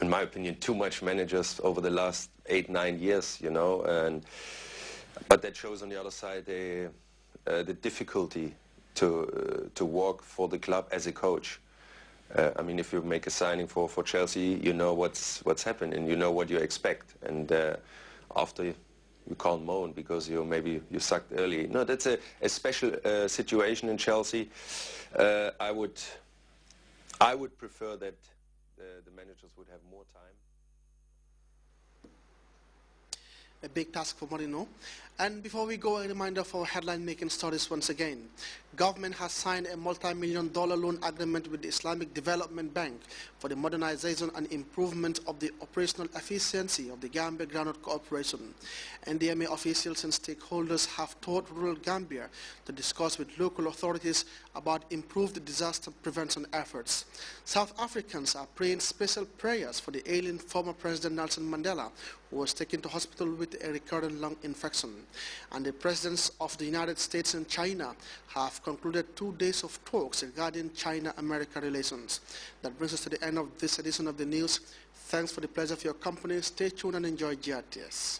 in my opinion, too much managers over the last 8-9 years, you know. But that shows on the other side the difficulty to work for the club as a coach. I mean, if you make a signing for Chelsea, you know what's happening, you know what you expect, and after you can't moan because maybe you sucked early. No, that's a special situation in Chelsea. I would prefer that the managers would have more time. A big task for Mourinho. And before we go, a reminder for headline-making stories once again. Government has signed a multi-million-dollar loan agreement with the Islamic Development Bank for the modernization and improvement of the operational efficiency of the Gambia Groundnut Corporation. NDMA officials and stakeholders have toured rural Gambia to discuss with local authorities about improved disaster prevention efforts. South Africans are praying special prayers for the ailing former President Nelson Mandela, who was taken to hospital with a recurrent lung infection. And the presidents of the United States and China have concluded 2 days of talks regarding China-America relations. That brings us to the end of this edition of the news. Thanks for the pleasure of your company. Stay tuned and enjoy Grts.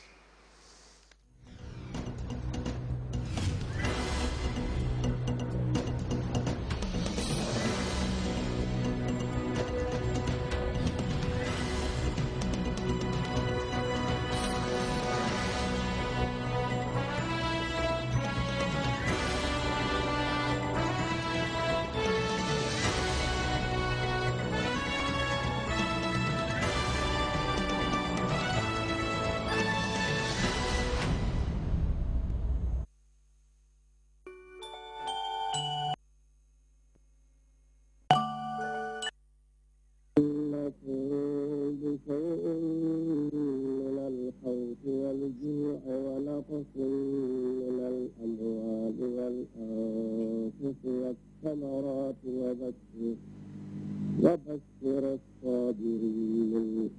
وبشر الصابرين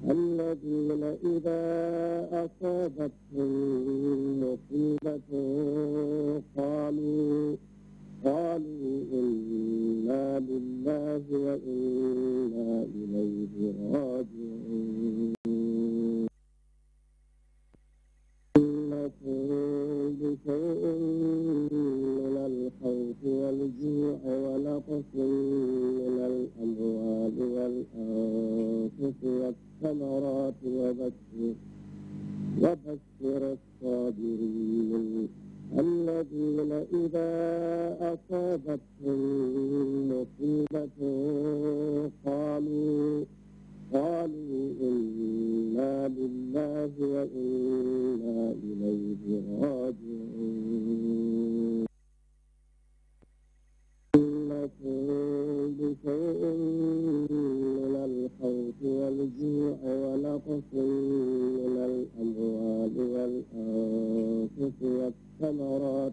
الذين إذا أصابتهم مصيبة قالوا إنا لله وإنا إليه راجعون إنكم بشيء من الخوف والجوع ونقص من الأموال والأنفس والثمرات وبشر الصابرين الذين إذا أصابتهم مصيبة قالوا إنا لله وإنا إليه راجعون إنكم بشيء من الخوف والجوع ونقص من الأموال والأنفس والثمرات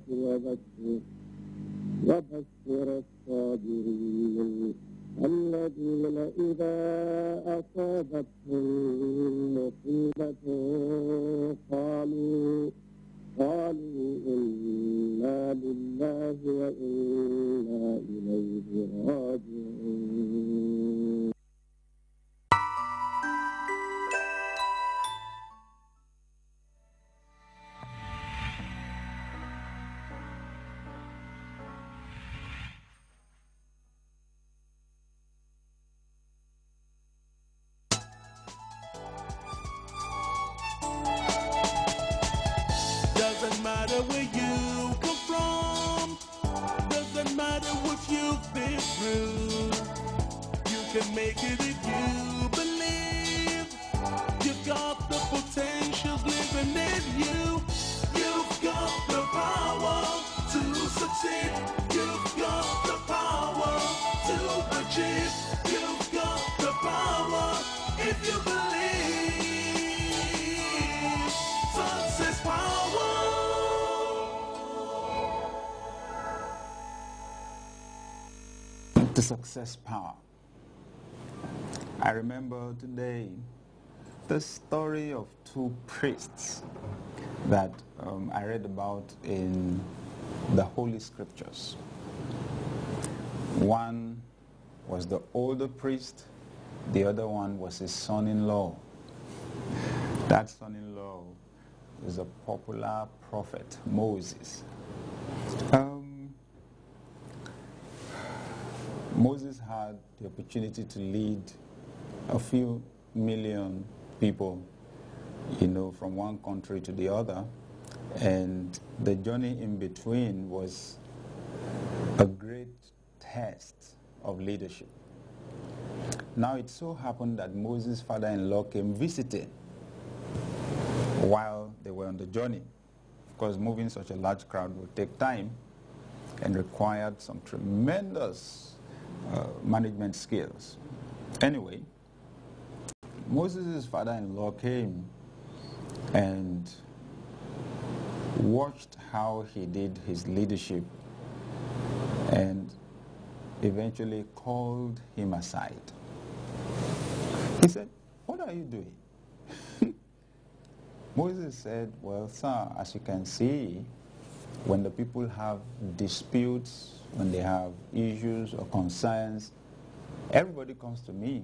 وبشر الصابرين الذين إذا أصابتهم مصيبة قالوا إنا لله وإنا إليه راجعون Doesn't matter where you come from, doesn't matter what you've been through. You can make it if you believe. You've got the potential living in you. You've got the power to succeed. You've got the power to achieve. You've got the power if you believe. Success power. The success power. I remember today the story of two priests that I read about in the Holy Scriptures. One was the older priest The other one was his son-in-law. That son-in-law is a popular prophet, Moses. Moses had the opportunity to lead a few million people, from one country to the other, and the journey in between was a great test of leadership. Now it so happened that Moses' father-in-law came visiting while they were on the journey. Of course, moving such a large crowd would take time and required some tremendous management skills. Anyway, Moses' father-in-law came and watched how he did his leadership and eventually called him aside. He said, "What are you doing?" Moses said, "Well, sir, as you can see, when the people have disputes, when they have issues or concerns, everybody comes to me.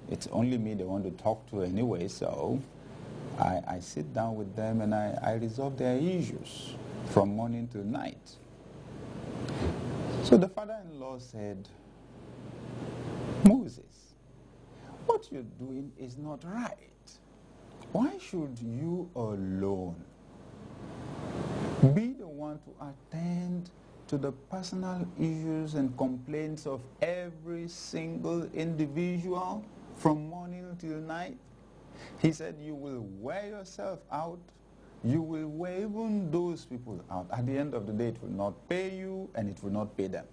It's only me they want to talk to anyway, so I sit down with them and I resolve their issues from morning to night." So the father-in-law said, "Moses, what you're doing is not right. Why should you alone be the one to attend to the personal issues and complaints of every single individual from morning till night?" He said, "You will wear yourself out. You will wear even those people out. At the end of the day, it will not pay you and it will not pay them."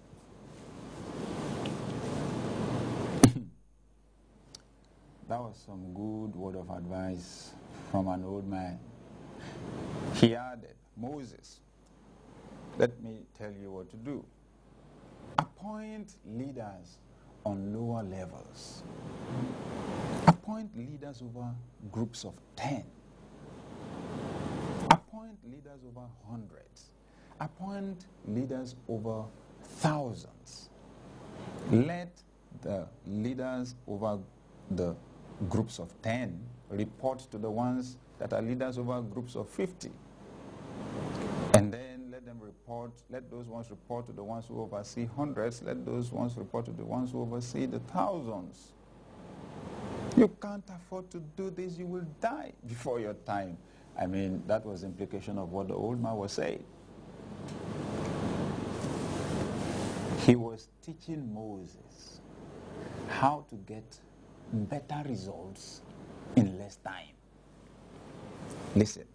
That was some good word of advice from an old man. He added, "Moses, let me tell you what to do. Appoint leaders on lower levels. Appoint leaders over groups of 10. Appoint leaders over hundreds. Appoint leaders over thousands. Let the leaders over the groups of 10 report to the ones that are leaders over groups of 50. And then let those ones report to the ones who oversee hundreds, let those ones report to the ones who oversee the thousands. You can't afford to do this, you will die before your time." I mean, that was the implication of what the old man was saying. He was teaching Moses how to get better results in less time. Listen,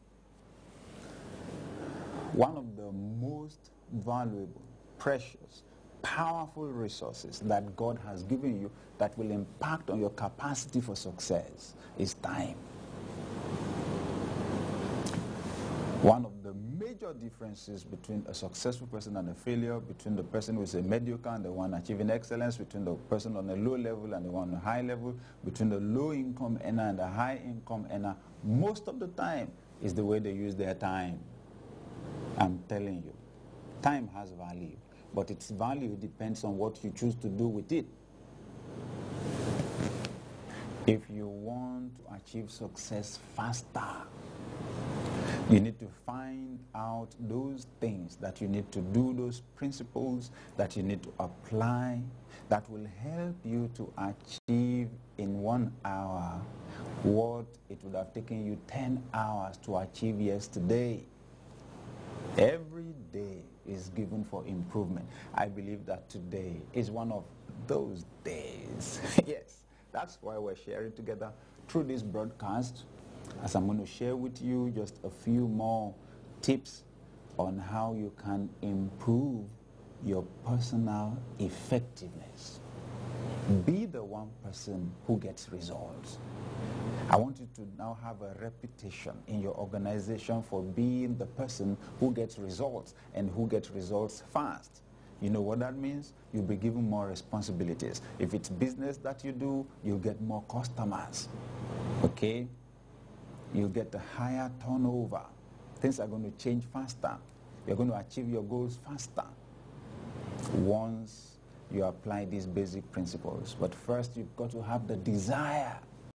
one of the most valuable, precious, powerful resources that God has given you that will impact on your capacity for success is time. One of the major differences between a successful person and a failure, between the person who is a mediocre and the one achieving excellence, between the person on a low level and the one on a high level, between the low income earner and the high income earner, most of the time is the way they use their time. I'm telling you, time has value, but its value depends on what you choose to do with it. If you want to achieve success faster, you need to find out those things that you need to do, those principles that you need to apply that will help you to achieve in 1 hour what it would have taken you 10 hours to achieve yesterday. Every day is given for improvement. I believe that today is one of those days. Yes, that's why we're sharing together through this broadcast, as I'm going to share with you just a few more tips on how you can improve your personal effectiveness. Be the one person who gets results. I want you to now have a reputation in your organization for being the person who gets results and who gets results fast. You know what that means? You'll be given more responsibilities. If it's business that you do, you'll get more customers. Okay? You'll get a higher turnover. Things are going to change faster. You're going to achieve your goals faster once you apply these basic principles. But first, you've got to have the desire